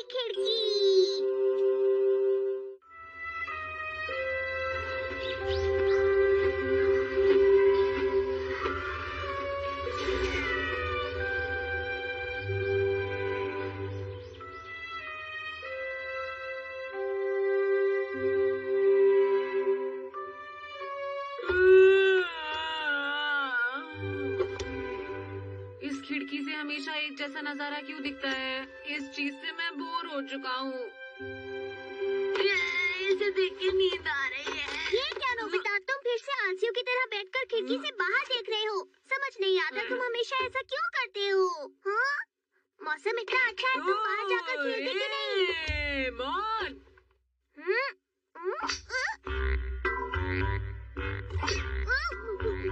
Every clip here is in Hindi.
खिड़की। इस खिड़की से हमेशा एक जैसा नजारा क्यों दिखता है? इस चीज से मैं बोर हो चुका हूँ। इसे देख के नींद आ रही है। ये क्या नोबिता, तुम फिर से आलसियों की तरह बैठकर खिड़की से बाहर देख रहे हो? समझ नहीं आता तुम हमेशा ऐसा क्यों करते हो? हाँ? मौसम इतना अच्छा है, तुम बाहर जाकर खेलते क्यों नहीं? मौन!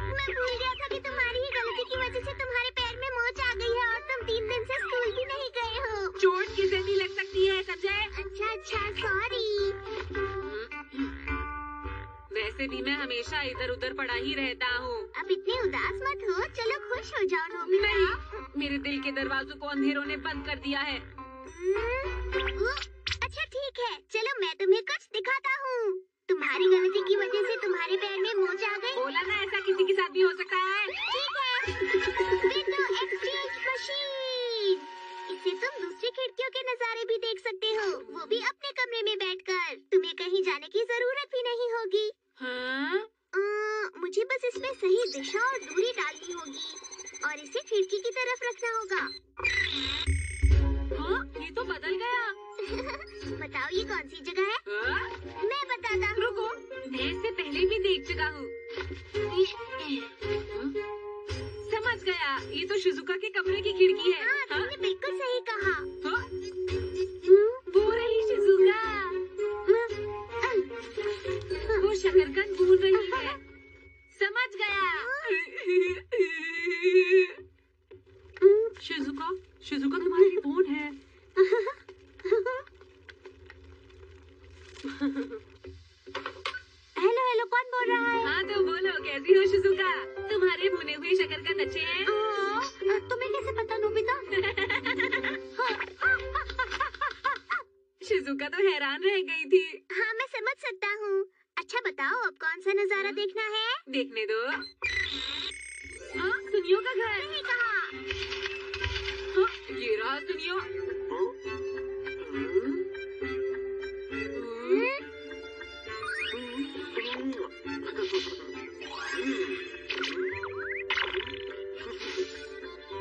मैं भूल गया था कि तुम्हारी ही गलती की वजह से तुम्हारे पैर में मोच आ गई है और तुम 3 दिन से स्कूल भी नहीं गए हो। चोट किसे भी लग सकती है, संजय। अच्छा, सॉरी। वैसे भी मैं हमेशा इधर उधर पड़ा ही रहता हूँ। अब इतने उदास मत हो, चलो खुश हो जाओ नोबिता। नहीं, मेरे दिल के दरवाजों को अंधेरों ने बंद कर दिया है। अच्छा ठीक है, चलो मैं तुम्हें कुछ दिखाता हूँ। तुम्हारी गलती की वजह से तुम्हारे पैर में मोच आ गई। बोला ना, ऐसा किसी के साथ भी हो सकता है। ठीक है, विंडो एक्सचेंज मशीन। इससे तुम दूसरी खिड़कियों के नजारे भी देख सकते हो, वो भी अपने कमरे में बैठकर। तुम्हें कहीं जाने की जरूरत भी नहीं होगी। हाँ? मुझे बस इसमें सही दिशा और दूरी डालनी होगी और इसे खिड़की की तरफ रखना होगा। हाँ, ये तो बदल गया। बताओ ये कौन सी जगह है? हाँ? मैं बताता हूँ। रुको, मैं इसे पहले भी देख चुका हूँ। समझ गया, ये तो शिजुका के कमरे की खिड़की है। हाँ, तुमने बिल्कुल सही कहा। हाँ? वो रही शिजुका। वो शकरकंद भून रही है। समझ गया। शिजुका, शिजुका तुम्हारी कौन है? हेलो हेलो, कौन बोल रहा है? हाँ तो बोलो, कैसी हो शिजुका? तुम्हारे भुने हुए शकरकंद अच्छे हैं? तुम्हें कैसे पता नोबिता? शिजुका तो हैरान रह गई थी। हाँ, मैं समझ सकता हूँ। अच्छा बताओ, अब कौन सा नजारा देखना है? देखने दो। हाँ, सुनियो का घर। नहीं कहा। हाँ, ये रहा सुनियो।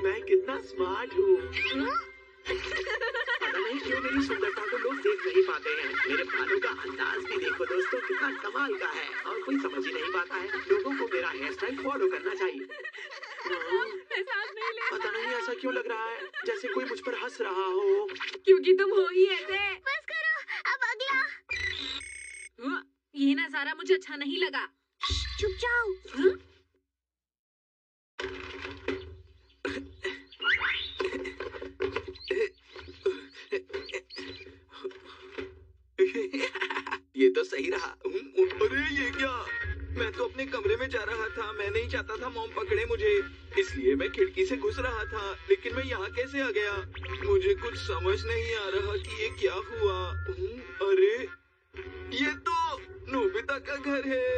मैं कितना स्मार्ट हूँ। पता नहीं क्यों मेरी सुंदरता को लोग देख नहीं पाते हैं। मेरे बालों का अंदाज भी देखो दोस्तों, कितना कमाल का है और कोई समझ ही नहीं पाता है। लोगों को मेरा हेयर स्टाइल फॉलो करना चाहिए। मैं सांस नहीं ले। पता नहीं ऐसा क्यों लग रहा है, जैसे कोई मुझ पर हंस रहा हो। क्योंकि तुम हो ही ऐसे। बस करो, अब अगला। हाँ, ये नजारा मुझे अच्छा नहीं लगा। चुप जाओ। हाँ? ये तो सही रहा। अरे ये क्या, मैं तो अपने कमरे में जा रहा था। मैं नहीं चाहता था मॉम पकड़े मुझे, इसलिए मैं खिड़की से घुस रहा था। लेकिन मैं यहाँ कैसे आ गया? मुझे कुछ समझ नहीं आ रहा कि ये क्या हुआ। अरे ये तो नोबिता का घर है।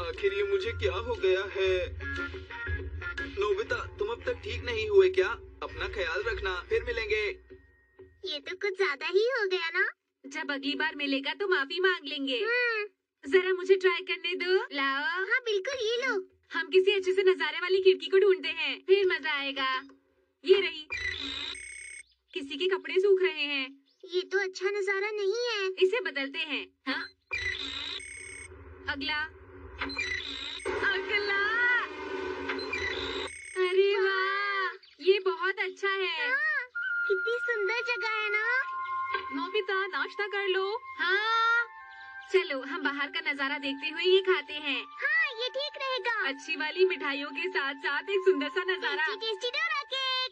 आखिर ये मुझे क्या हो गया है? नोबिता, तुम अब तक ठीक नहीं हुए क्या? अपना ख्याल रखना, फिर मिलेंगे। ये तो कुछ ज्यादा ही हो गया ना? जब अगली बार मिलेगा तो माफी मांग लेंगे। जरा मुझे ट्राई करने दो। लाओ। हाँ बिल्कुल, ये लो। हम किसी अच्छे से नजारे वाली खिड़की को ढूंढते हैं, फिर मजा आएगा। ये रही। किसी के कपड़े सूख रहे हैं। ये तो अच्छा नजारा नहीं है। इसे बदलते हैं। हाँ? अगला। अगला। अरे वाह, ये बहुत अच्छा है। कितनी सुंदर जगह है ना? नोबिता, नाश्ता कर लो। हाँ, चलो हम बाहर का नजारा देखते हुए ये खाते हैं। हाँ, ये ठीक रहेगा। अच्छी वाली मिठाइयों के साथ साथ एक सुंदर सा नजारा। Tasty Dora cake.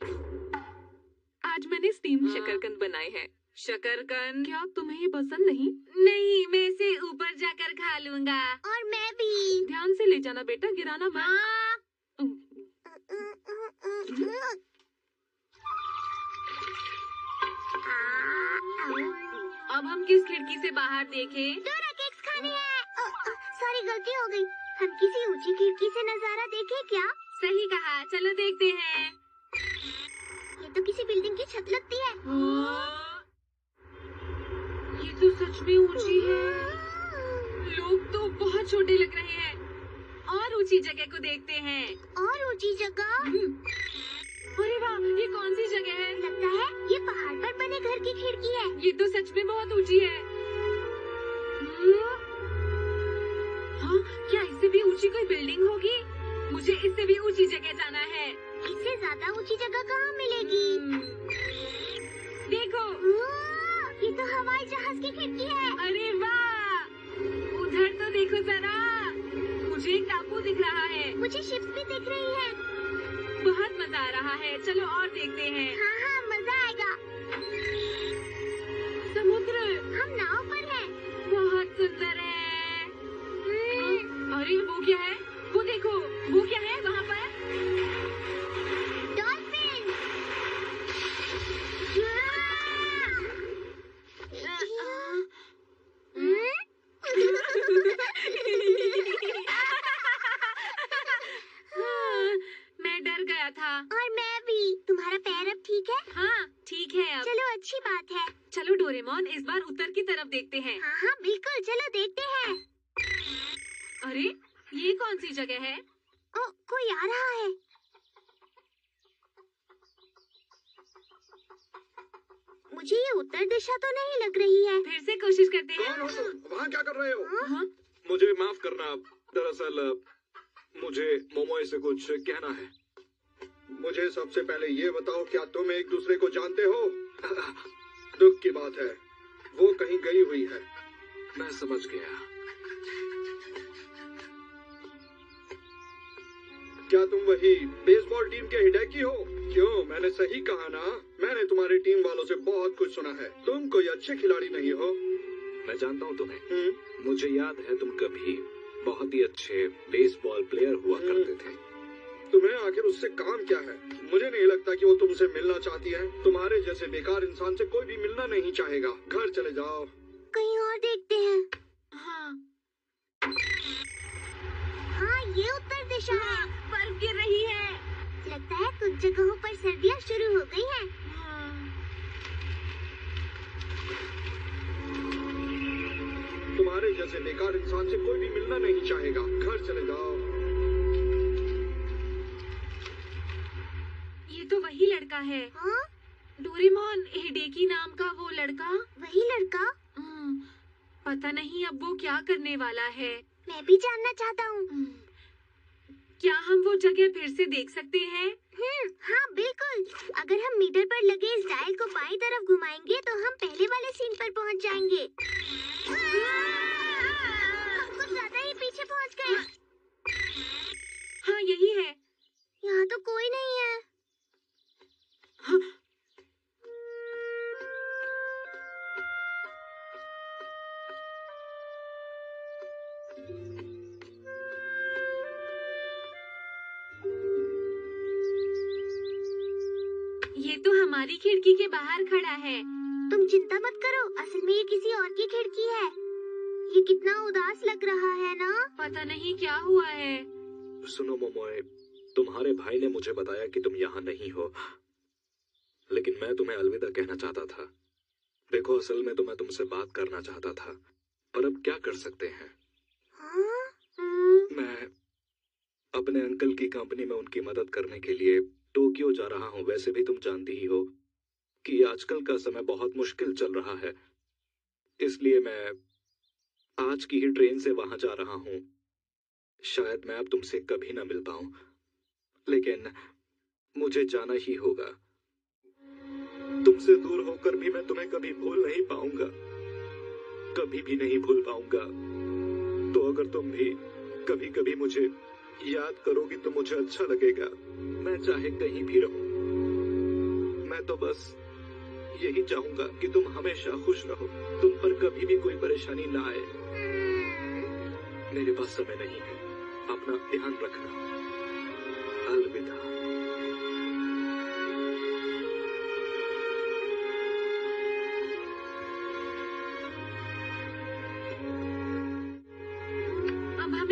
आज मैंने स्टीम शकरकंद बनाए हैं। शकरकंद? क्या तुम्हें ये पसंद नहीं? नहीं, मैं इसे ऊपर जाकर खा लूंगा। और मैं भी। ध्यान से ले जाना बेटा, गिराना मत। हाँ। किस खिड़की से बाहर देखें? डोरा केक्स खाने हैं। सॉरी, गलती हो गई। हम किसी ऊंची खिड़की से नजारा देखें क्या? सही कहा, चलो देखते हैं। ये तो किसी बिल्डिंग की छत लगती है। ये तो सच में ऊंची है। लोग तो बहुत छोटे लग रहे हैं। और ऊंची जगह को देखते हैं। और ऊंची जगह? अरे वाह, ये कौन सी जगह है? लगता है ये पहाड़ पर बने घर की खिड़की है। ये तो सच में बहुत ऊंची है। हाँ, क्या इससे भी ऊंची कोई बिल्डिंग होगी? मुझे इससे भी ऊंची जगह जाना है। इससे ज्यादा ऊंची जगह कहाँ मिलेगी? देखो, ये तो हवाई जहाज की खिड़की है। अरे वाह, उधर तो देखो जरा, मुझे एक टापू दिख रहा है। मुझे शिप्स भी दिख रही हैं। बहुत मजा आ रहा है, चलो और देखते हैं। हाँ हाँ, मजा आएगा। समुद्र, हम नाव पर हैं। बहुत सुंदर है। अरे वो क्या है? वो देखो, वो क्या है वहाँ पर? डॉल्फिन। मैं डर गया था। और मैं भी। तुम्हारा पैर अब ठीक है? हाँ, ठीक है अब। चलो, अच्छी बात है। चलो डोरेमोन, इस बार उत्तर की तरफ देखते हैं। हाँ हाँ, बिल्कुल, चलो देखते हैं। अरे, ये कौन सी जगह है? ओ, कोई आ रहा है। मुझे ये उत्तर दिशा तो नहीं लग रही है। फिर से कोशिश करते हैं। कौन हो तुम? वहाँ क्या कर रहे हो? हाँ? मुझे माफ करना, दरअसल मुझे मोमोए से कुछ कहना है। मुझे सबसे पहले ये बताओ, क्या तुम एक दूसरे को जानते हो? दुख की बात है, वो कहीं गई हुई है। मैं समझ गया। क्या तुम वही बेसबॉल टीम के हिडेकी हो? क्यों, मैंने सही कहा ना? मैंने तुम्हारी टीम वालों से बहुत कुछ सुना है। तुम कोई अच्छे खिलाड़ी नहीं हो। मैं जानता हूँ तुम्हें। मुझे याद है तुम कभी बहुत ही अच्छे बेसबॉल प्लेयर हुआ करते थे। तुम्हें आखिर उससे काम क्या है? मुझे नहीं लगता कि वो तुमसे मिलना चाहती है। तुम्हारे जैसे बेकार इंसान से कोई भी मिलना नहीं चाहेगा। घर चले जाओ। कहीं और देखते हैं। हाँ, हाँ, ये उत्तर दिशा है। बर्फ गिर रही है। लगता है कुछ जगहों पर सर्दियाँ शुरू हो गई हैं। तुम्हारे जैसे बेकार इंसान से कोई भी मिलना नहीं चाहेगा। घर चले जाओ। ये तो वही लड़का है। हाँ, डोरेमोन, हिडेकी नाम का वो लड़का। वही लड़का। पता नहीं अब वो क्या करने वाला है। मैं भी जानना चाहता हूँ। क्या हम वो जगह फिर से देख सकते हैं? हाँ बिल्कुल। अगर हम मीटर पर लगे इस डायल को बाईं तरफ घुमाएंगे तो हम पहले वाले सीन पर पहुँच जाएंगे। हम कुछ ज्यादा ही पीछे पहुँच गए। हाँ, यही है। यहाँ तो कोई नहीं है। हाँ, ये तो हमारी खिड़की के बाहर खड़ा है। तुम चिंता मत करो, असल में ये किसी और की खिड़की है। ये कितना उदास लग रहा है ना? पता नहीं क्या हुआ है। सुनो मोमोए, तुम्हारे भाई ने मुझे बताया कि तुम यहाँ नहीं हो, लेकिन मैं तुम्हें अलविदा कहना चाहता था। देखो, असल में तो मैं तुमसे बात करना चाहता था, पर अब क्या कर सकते हैं। हाँ? मैं अपने अंकल की कंपनी में उनकी मदद करने के लिए टोक्यो जा रहा हूँ। वैसे भी तुम जानती ही हो कि आजकल का समय बहुत मुश्किल चल रहा है, इसलिए मैं आज की ही ट्रेन से वहां जा रहा हूँ। शायद मैं अब तुमसे कभी ना मिल पाऊं, लेकिन मुझे जाना ही होगा। तुमसे दूर होकर भी मैं तुम्हें कभी भूल नहीं पाऊंगा, कभी भी नहीं भूल पाऊंगा। तो अगर तुम भी कभी कभी मुझे याद करोगी तो मुझे अच्छा लगेगा। मैं चाहे कहीं भी रहूं, मैं तो बस यही चाहूंगा कि तुम हमेशा खुश रहो, तुम पर कभी भी कोई परेशानी ना आए। मेरे पास समय नहीं है, अपना ध्यान रखना। अलविदा।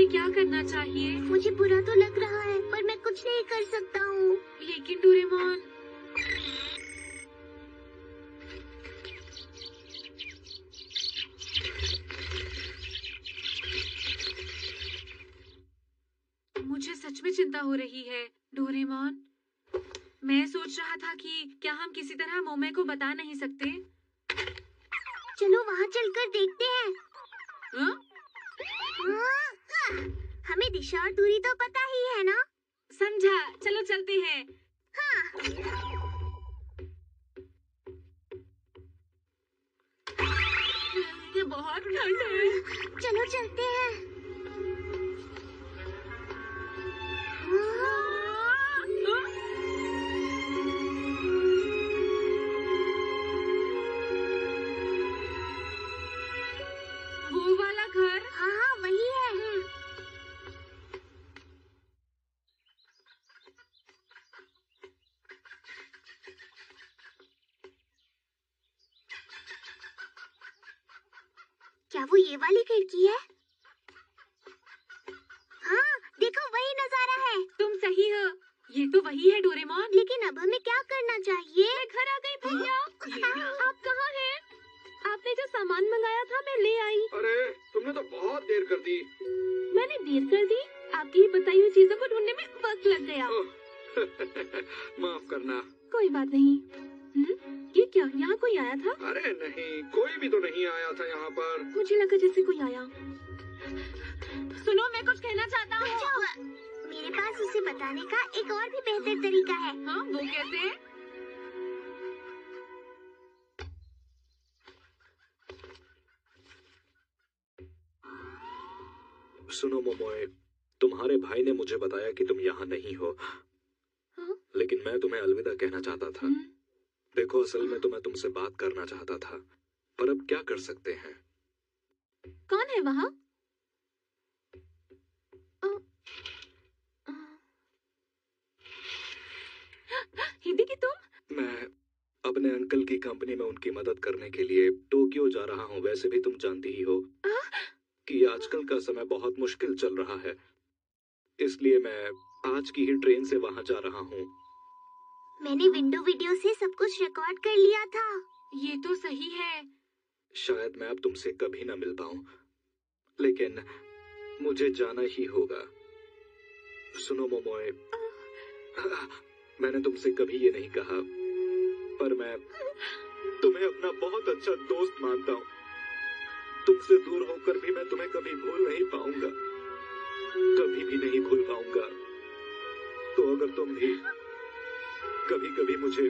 हमें क्या करना चाहिए? मुझे बुरा तो लग रहा है पर मैं कुछ नहीं कर सकता हूँ। लेकिन डोरेमोन, मुझे सच में चिंता हो रही है। डोरेमोन, मैं सोच रहा था कि क्या हम किसी तरह मोमे को बता नहीं सकते? चलो वहाँ चलकर देखते हैं। हाँ? हमें दिशा और दूरी तो पता ही है ना? समझा, चलो चलते हैं। ये बहुत ठंड है। चलो चलते हैं। वो वाला घर? हाँ हाँ वही है। क्या वो ये वाली खिड़की है? हाँ देखो वही नजारा है। तुम सही हो, ये तो वही है डोरेमोन। लेकिन अब हमें क्या करना चाहिए? मैं घर आ गई भैया। आप कहाँ हैं? आपने जो सामान मंगाया था मैं ले आई। अरे तुमने तो बहुत देर कर दी। मैंने देर कर दी? आपकी बताई हुई चीजों को ढूंढने में वक्त लग गया। माफ करना। कोई बात नहीं। ये क्या, यहाँ कोई आया था? अरे नहीं, कोई भी तो नहीं आया था यहाँ पर। मुझे लगा जैसे कोई आया। सुनो, मैं कुछ कहना चाहता हूँ। मेरे पास उसे बताने का एक और भी बेहतर तरीका है। हाँ, वो कैसे? सुनो मोमोए, तुम्हारे भाई ने मुझे बताया कि तुम यहाँ नहीं हो। हाँ? लेकिन मैं तुम्हें अलविदा कहना चाहता था। देखो, असल में तो मैं तुमसे बात करना चाहता था, पर अब क्या कर सकते हैं। कौन है वहाँ? हिदेकी तुम? मैं अपने अंकल की कंपनी में उनकी मदद करने के लिए टोक्यो जा रहा हूँ। वैसे भी तुम जानती ही हो कि आजकल का समय बहुत मुश्किल चल रहा है, इसलिए मैं आज की ही ट्रेन से वहाँ जा रहा हूँ। मैंने विंडो वीडियो से सब कुछ रिकॉर्ड कर लिया था। ये तो सही है। शायद मैं अब तुमसे कभी ना मिल पाऊं, लेकिन मुझे जाना ही होगा। सुनो मोमोए, मैंने तुमसे कभी ये नहीं कहा, पर मैं तुम्हें अपना बहुत अच्छा दोस्त मानता हूँ। तुमसे दूर होकर भी मैं तुम्हें कभी भूल नहीं पाऊंगा, कभी भी नहीं भूल पाऊंगा। तो अगर तुम भी कभी कभी मुझे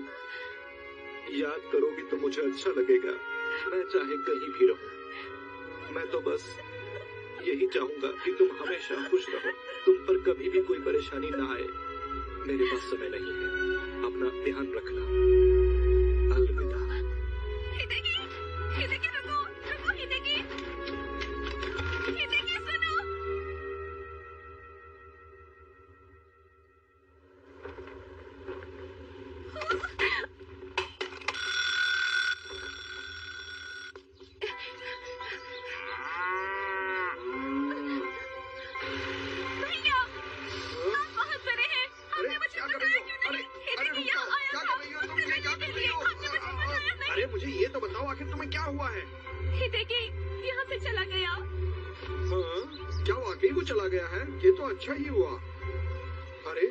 याद करोगी तो मुझे अच्छा लगेगा। मैं चाहे कहीं भी रहूं, मैं तो बस यही चाहूंगा कि तुम हमेशा खुश रहो, तुम पर कभी भी कोई परेशानी ना आए। मेरे पास समय नहीं है, अपना ध्यान रखना। अलविदा। हिदेकी, हिदेकी रुको, रुको हिदेकी, हिदेकी सुनो। भैया, आप बहुत बड़े हैं। आपने मुझे क्या कर बताया रही हो? क्यों नहीं? अरे हिदेकी रुको, यहाँ आया क्या था। कर रही हो तुम? उससे ये क्या मिलने कर के रही लिए। हो? आपने मुझे बताया नहीं। अरे मुझे ये तो बताओ, आखिर तुम्हें क्या हुआ है? हिदेकी यहाँ से चला गया। हाँ, क्या वाकई वो चला गया है? ये तो अच्छा ही हुआ। अरे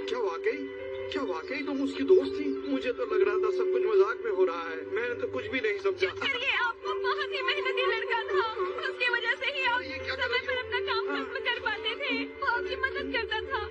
क्या वाकई तुम उसकी दोस्त थी? मुझे तो लग रहा था सब कुछ मजाक में हो रहा है। मैंने तो कुछ भी नहीं समझा। ये आपको बहुत ही मेहनती लड़का था। उसकी वजह से ही आप ये क्या कर समय रही पर हो? अपना काम खत्म कर पाते थे। वो आपकी मदद करता था।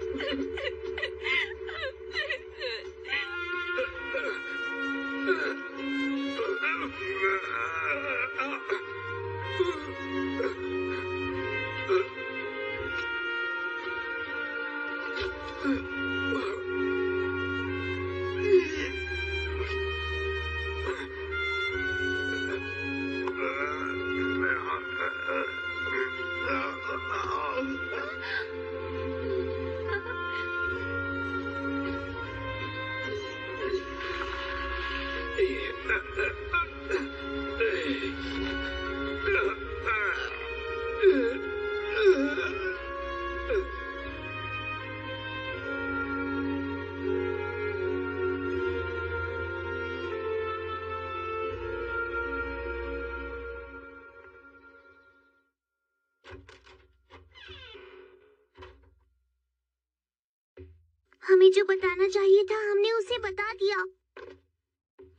जो बताना चाहिए था हमने उसे बता दिया।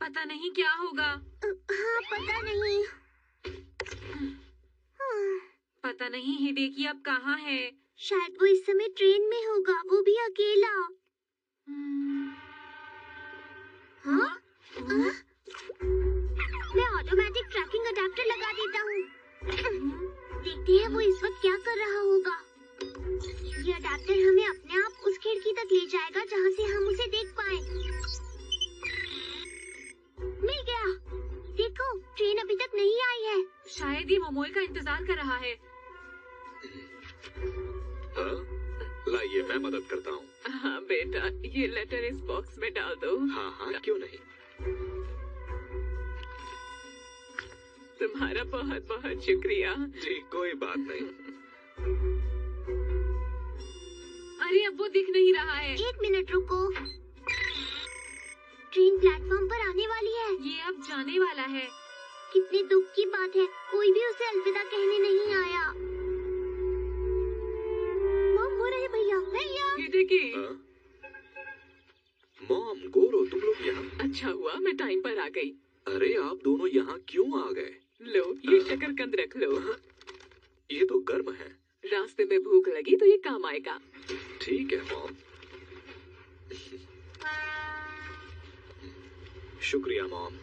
पता नहीं क्या होगा। हाँ पता नहीं। पता नहीं हिडेकी अब कहाँ है। शायद वो इस समय ट्रेन में होगा, वो भी अकेला। हाँ? मैं ऑटोमेटिक ट्रैकिंग अडेप्टर लगा देता हूँ। देखते हैं वो इस वक्त क्या कर रहा होगा। ये अडेप्टर हमें अपने आप उस खिड़की तक ले जाएगा जहाँ से हम उसे देख पाए। मिल गया। देखो ट्रेन अभी तक नहीं आई है। शायद ये मोमोई का इंतजार कर रहा है। हाँ? लाइए मैं मदद करता हूँ। हाँ बेटा, ये लेटर इस बॉक्स में डाल दो। हाँ हाँ क्यों नहीं। तुम्हारा बहुत बहुत शुक्रिया। जी कोई बात नहीं। अरे अब वो दिख नहीं रहा है। 1 मिनट रुको। ट्रेन प्लेटफॉर्म पर आने वाली है। ये अब जाने वाला है। कितने दुख की बात है, कोई भी उसे अलविदा कहने नहीं आया। मॉम हो रहे भैया। भैया हिडेकी, हाँ? मॉम, गोरो, तुम लोग यहाँ? अच्छा हुआ मैं टाइम पर आ गई। अरे आप दोनों यहाँ क्यों आ गए? लो ये शकरकंद रख लो। ये तो गर्म है। रास्ते में भूख लगी तो ये काम आएगा। ठीक है मॉम। शुक्रिया मॉम।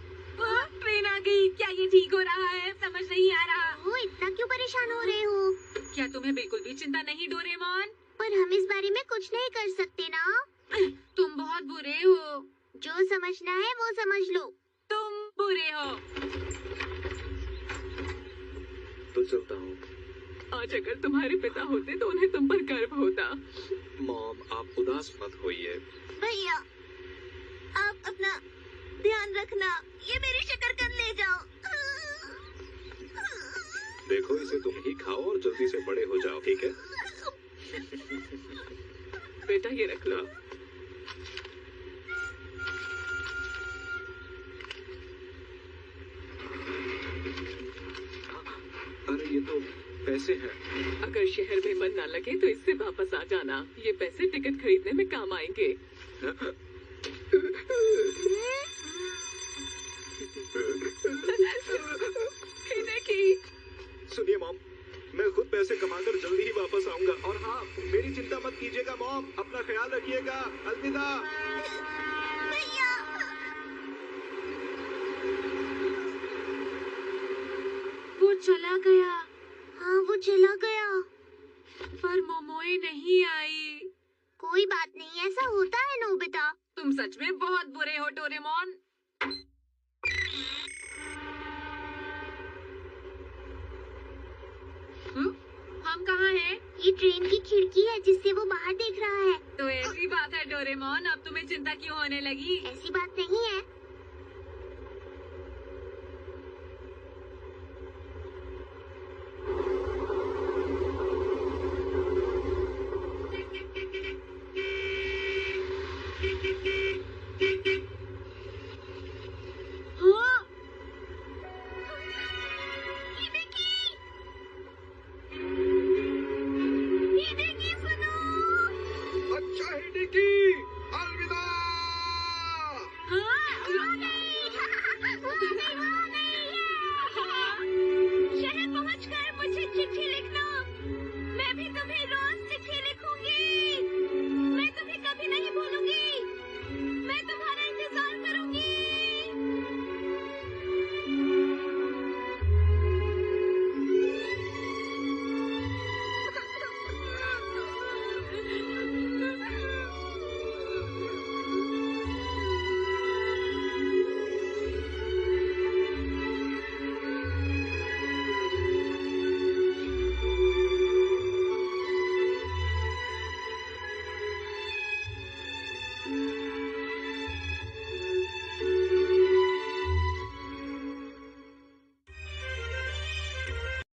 ट्रेन आ गई। क्या ये ठीक हो रहा है? समझ नहीं आ रहा। वो इतना क्यों परेशान हो रहे हो? क्या तुम्हें बिल्कुल भी चिंता नहीं डोरेमोन? पर हम इस बारे में कुछ नहीं कर सकते ना। तुम बहुत बुरे हो। जो समझना है वो समझ लो। तुम बुरे हो। तो चलता हूँ। आज अगर तुम्हारे पिता होते तो उन्हें तुम पर गर्व होता। मॉम आप उदास मत होइए। भैया आप अपना ध्यान रखना। ये मेरी शकरकंद ले जाओ। देखो इसे तुम ही खाओ और जल्दी से बड़े हो जाओ, ठीक है? बेटा ये रख लो। अरे ये तो पैसे हैं। अगर शहर में मन न लगे तो इससे वापस आ जाना। ये पैसे टिकट खरीदने में काम आएंगे। हिडेकी, सुनिए मॉम, मैं खुद पैसे कमाकर जल्दी ही वापस आऊंगा। और हाँ, मेरी चिंता मत कीजिएगा मॉम, अपना ख्याल रखिएगा। अलविदा। भैया वो चला गया। हाँ वो चला गया। पर मोमोए नहीं आई। कोई बात नहीं, ऐसा होता है नोबिता। तुम सच में बहुत बुरे हो डोरेमोन। हम कहाँ हैं? ये ट्रेन की खिड़की है जिससे वो बाहर देख रहा है। तो ऐसी बात है डोरेमोन, अब तुम्हें चिंता क्यों होने लगी? ऐसी बात नहीं